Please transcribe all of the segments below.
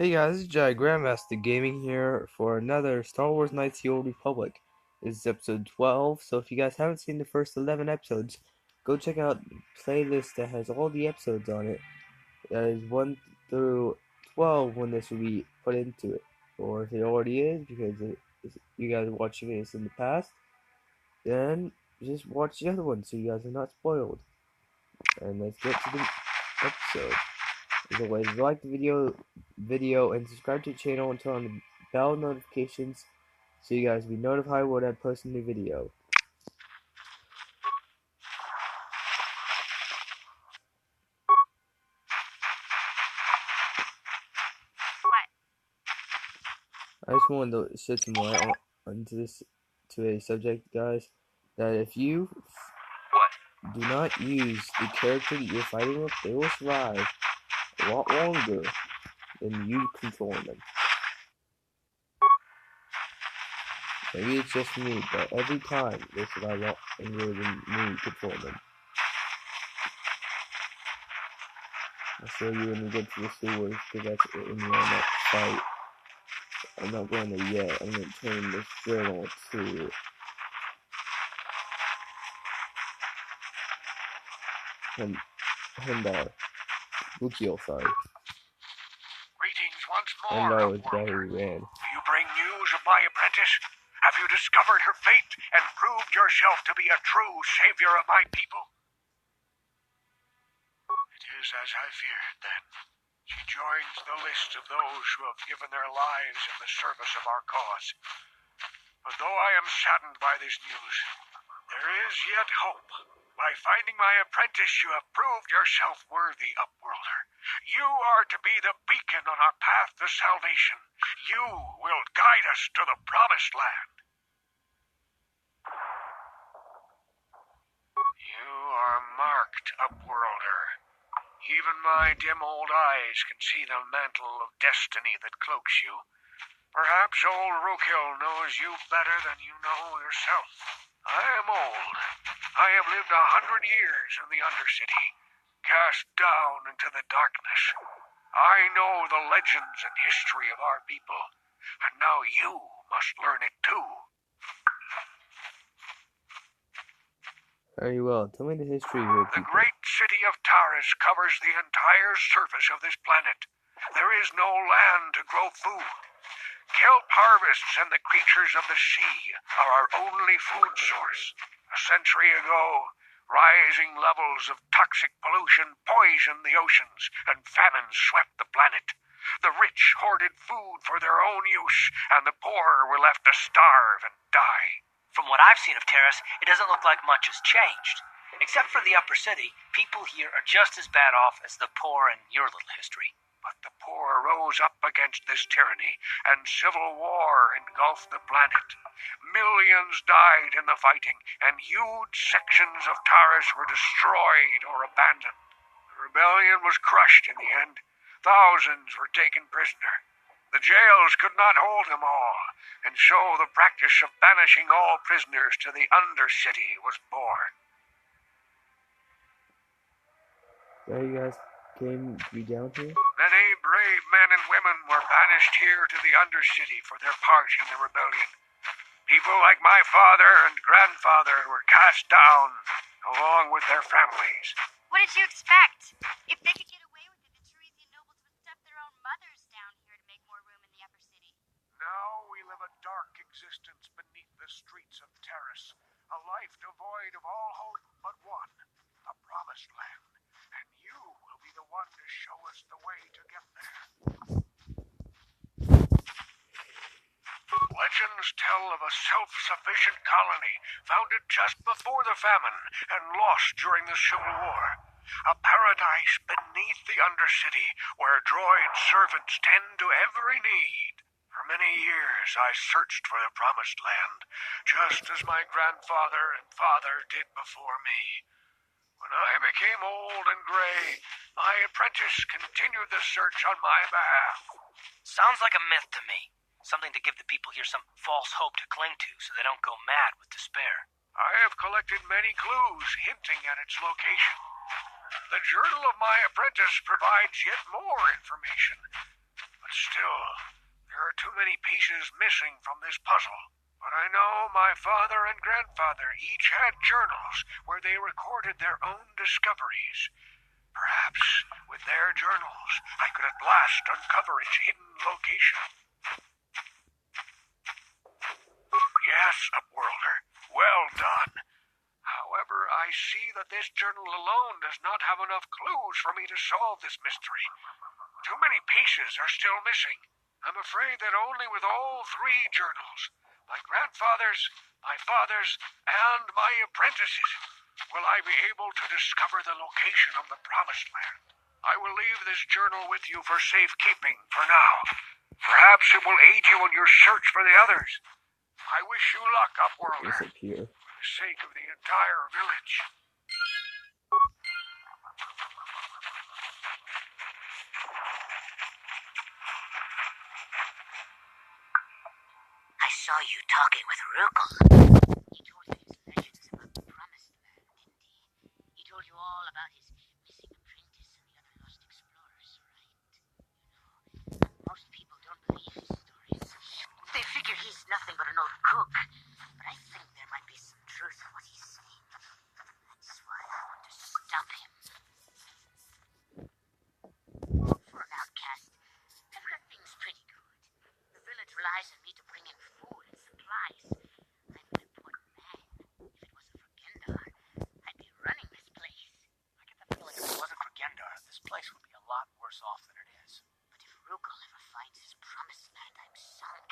Hey guys, this is Jai Grandmaster Gaming here for another Star Wars Knights of the Old Republic. This is episode 12, so if you guys haven't seen the first 11 episodes, go check out the playlist that has all the episodes on it. That is 1 through 12 when this will be put into it. Or if it already is, because you guys are watching this in the past, then just watch the other one so you guys are not spoiled. And let's get to the episode. As always, like the video and subscribe to the channel and turn on the bell notifications so you guys will be notified when I post a new video. I just wanted to shed some light onto this to a subject, guys, that if you do not use the character that you're fighting with, they will survive a lot longer than you controlling them. Maybe it's just me, but every time they survive a lot longer than me controlling them. I'll show you when we get to the sewers, because that's in the next fight. I'm not going there yet. I'm going to turn this journal to Hendar. Lucio, sorry. Greetings once more, Hendar was the guy Upworlder. who ran. Do you bring news of my apprentice? Have you discovered her fate and proved yourself to be a true savior of my people? It is as I feared, then. She joins the list of those who have given their lives in the service of our cause. But though I am saddened by this news, there is yet hope. By finding my apprentice, you have proved yourself worthy, Upworlder. You are to be the beacon on our path to salvation. You will guide us to the promised land. You are marked, Upworlder. Even my dim old eyes can see the mantle of destiny that cloaks you. Perhaps old Rookhill knows you better than you know yourself. I am old. I have lived 100 years in the Undercity, cast down into the darkness. I know the legends and history of our people, and now you must learn it too. Very well. Tell me the history of your The people. great city of Taris covers the entire surface of this planet. There is no land to grow food. Kelp harvests and the creatures of the sea are our only food source. A century ago, rising levels of toxic pollution poisoned the oceans, and famine swept the planet. The rich hoarded food for their own use, and the poor were left to starve and die. From what I've seen of Taris, it doesn't look like much has changed. Except for the upper city, people here are just as bad off as the poor in your little history. But the poor rose up against this tyranny, and civil war engulfed the planet. Millions died in the fighting, and huge sections of Taris were destroyed or abandoned. The rebellion was crushed in the end. Thousands were taken prisoner. The jails could not hold them all, and so the practice of banishing all prisoners to the Undercity was born. So you guys came to be down here? Many brave men and women were banished here to the Undercity for their part in the rebellion. People like my father and grandfather were cast down, along with their families. What did you expect? If they could get away with it, the Teresian nobles would stuff their own mothers down here to make more room in the upper city. Now we live a dark existence beneath the streets of Taris, a life devoid of all hope but one, the Promised Land. And you will be the one to show us the way to get there. Legends tell of a self-sufficient colony founded just before the famine and lost during the Civil War. A paradise beneath the Undercity where droid servants tend to every need. For many years I searched for the Promised Land, just as my grandfather and father did before me. When I became old and gray, my apprentice continued the search on my behalf. Sounds like a myth to me. Something to give the people here some false hope to cling to so they don't go mad with despair. I have collected many clues hinting at its location. The journal of my apprentice provides yet more information. But still, pieces missing from this puzzle. But I know my father and grandfather each had journals where they recorded their own discoveries. Perhaps with their journals I could at last uncover its hidden location. Yes, Upworlder, well done. However, I see that this journal alone does not have enough clues for me to solve this mystery. Too many pieces are still missing. I'm afraid that only with all three journals, my grandfather's, my father's, and my apprentice's, will I be able to discover the location of the Promised Land. I will leave this journal with you for safekeeping for now. Perhaps it will aid you in your search for the others. I wish you luck, Upworlder, for the sake of the entire village. I saw you talking with Rugal. He told you his legends about the Promised Land, didn't he? He told you all about his missing apprentice and the other lost explorers, right? You know, most people don't believe his stories. They figure he's nothing but an old cook. But I think there might be some truth in what he's saying. That's why I want to stop him. For an outcast, I've got things pretty good. The village relies on me to bring in food and supplies. I'm an important man. If it wasn't for Gendar, I'd be running this place. I get the feeling if it wasn't for Gendar, this place would be a lot worse off than it is. But if Rugal ever finds his Promised Land, I'm sunk.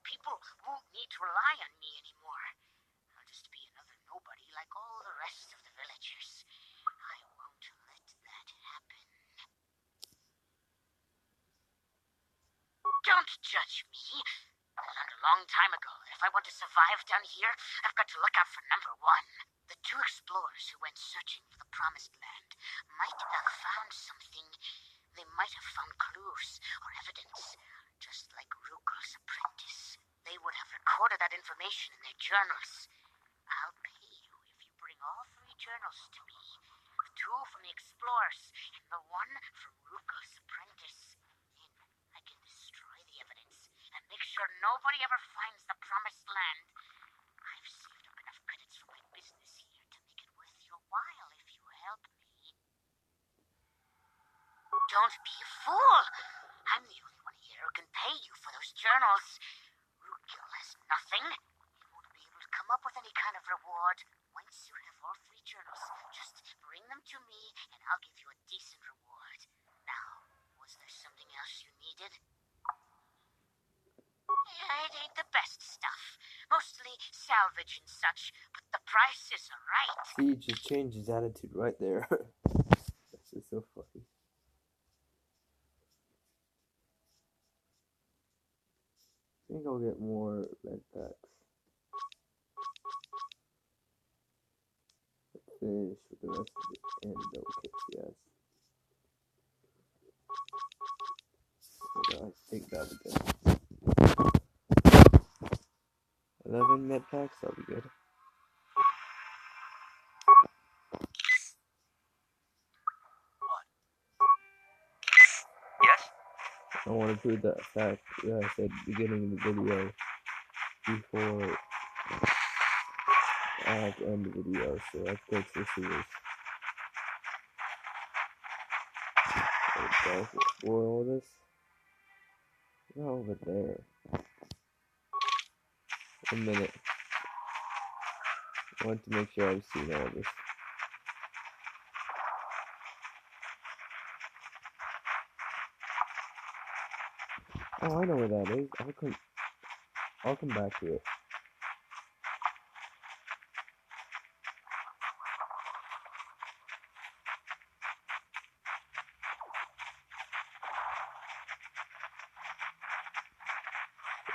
People won't need to rely on me anymore. I'll just be another nobody like all the rest of the villagers. I won't let that happen. Don't judge me. I learned a long time ago that if I want to survive down here, I've got to look out for number one. The two explorers who went searching for the Promised Land might have found something. They might have found clues or evidence, just like Rugal's apprentice. They would have recorded that information in their journals. I'll pay you if you bring all three journals to me. The two from the explorers and the one from Rugal's apprentice. Then I can destroy the evidence and make sure nobody ever finds the Promised Land. I've saved up enough credits for my business here to make it worth your while if you help me. Don't be a fool. I'm the only one here who can pay you for those journals. Rugal has nothing. He won't be able to come up with any kind of reward. Once you have all three journals, just bring them to me and I'll give you a decent reward. Now, was there something else you needed? Yeah, it ain't the best stuff. Mostly salvage and such, but the prices are right. See, he just changed his attitude right there. That's just so funny. I think I'll get more red packs. Let's finish with the rest of it and double kicks, yes. So I think that'll be good. 11 med packs, that'll be good. Yes? I want to prove that fact that I said at the beginning of the video before I have to end the video, so let's go to the sewers. Let's explore all this. Not over there. 1 minute. I want to make sure I've seen all this. Oh, I know where that is. I'll come back to it.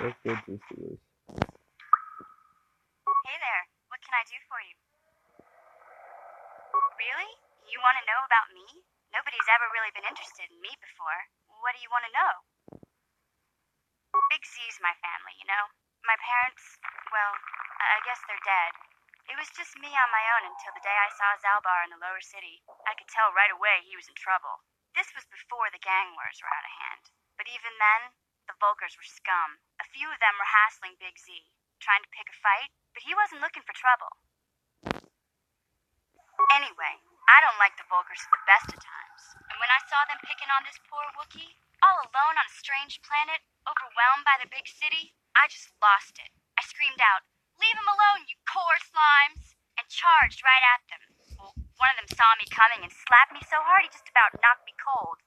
Let's go to the sewers. Hey there, what can I do for you? Really? You want to know about me? Nobody's ever really been interested in me before. What do you want to know? Big Z's my family, you know? My parents, well, I guess they're dead. It was just me on my own until the day I saw Zalbar in the lower city. I could tell right away he was in trouble. This was before the gang wars were out of hand. But even then, The Volkers were scum. A few of them were hassling Big Z, trying to pick a fight, but he wasn't looking for trouble. Anyway, I don't like the Volkers at the best of times. And when I saw them picking on this poor Wookiee, all alone on a strange planet, overwhelmed by the big city, I just lost it. I screamed out, "Leave him alone, you core slimes!" and charged right at them. Well, one of them saw me coming and slapped me so hard he just about knocked me cold.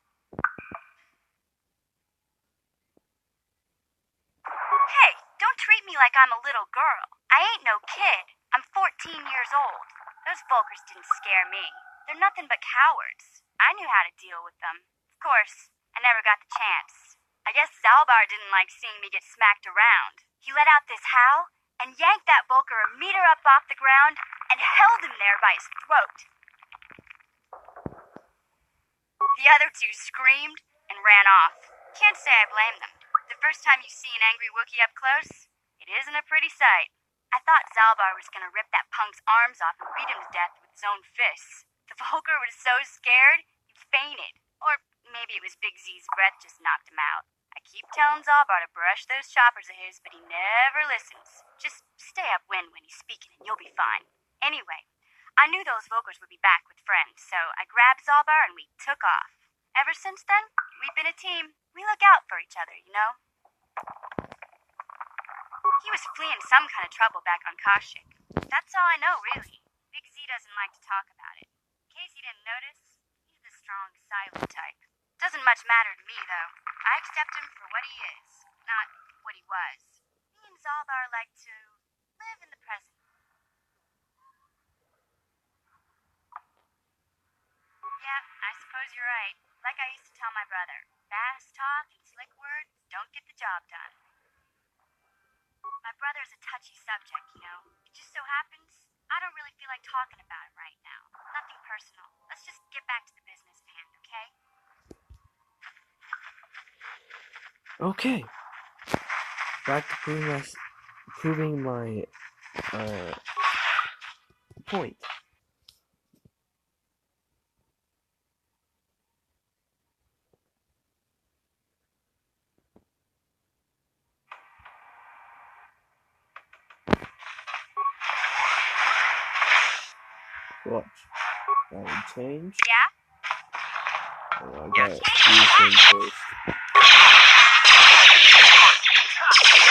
Hey, don't treat me like I'm a little girl. I ain't no kid. I'm 14 years old. Those Volkers didn't scare me. They're nothing but cowards. I knew how to deal with them. Of course, I never got the chance. I guess Zalbar didn't like seeing me get smacked around. He let out this howl and yanked that Volker a meter up off the ground and held him there by his throat. The other two screamed and ran off. Can't say I blame them. The first time you see an angry Wookiee up close, it isn't a pretty sight. I thought Zalbar was going to rip that punk's arms off and beat him to death with his own fists. The Volker was so scared, he fainted. Or maybe it was Big Z's breath just knocked him out. I keep telling Zalbar to brush those choppers of his, but he never listens. Just stay upwind when he's speaking and you'll be fine. Anyway, I knew those Volkers would be back with friends, so I grabbed Zalbar and we took off. Ever since then, we've been a team. We look out for each other, you know? He was fleeing some kind of trouble back on Kashyyyk. That's all I know, really. Big Z doesn't like to talk about it. In case you didn't notice, he's the strong, silent type. Doesn't much matter to me, though. I accept him for what he is, not what he was. Me and Zalbar like to live in the present. Yeah, I suppose you're right. Like I used to tell my brother, fast talk and slick words don't get the job done. My brother's a touchy subject, you know. It just so happens I don't really feel like talking about it right now. Nothing personal. Let's just get back to the business at hand, okay? Okay. Back to proving my point. Watch. That would change. Yeah? Oh, I gotta use him first.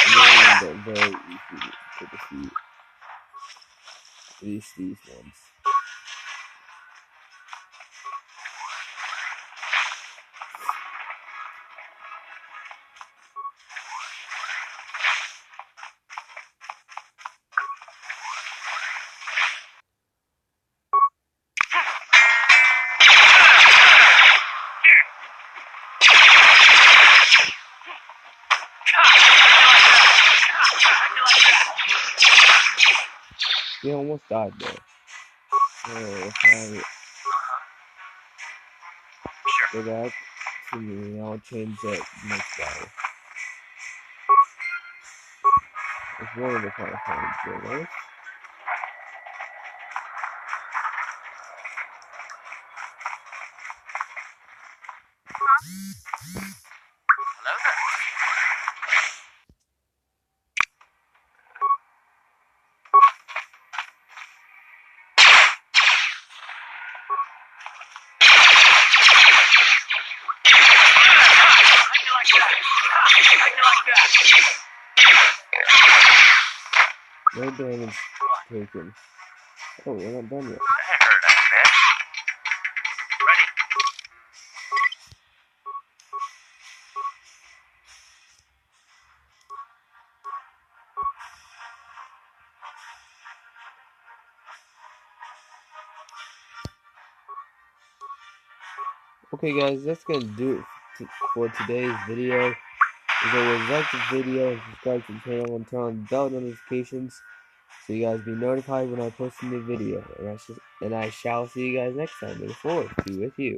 And then very easy to defeat. At least these ones. He almost died there. So if I go back to me, I'll change that next battle. It's one of the kind of fun journals. Hello there. No damage taken. Oh, we're not done yet. I heard that, man. Ready? Okay guys, that's gonna do it for today's video. As always, like the video and subscribe to the channel and turn on the bell notifications so you guys be notified when I post a new video. And I shall see you guys next time. Look forward to be with you.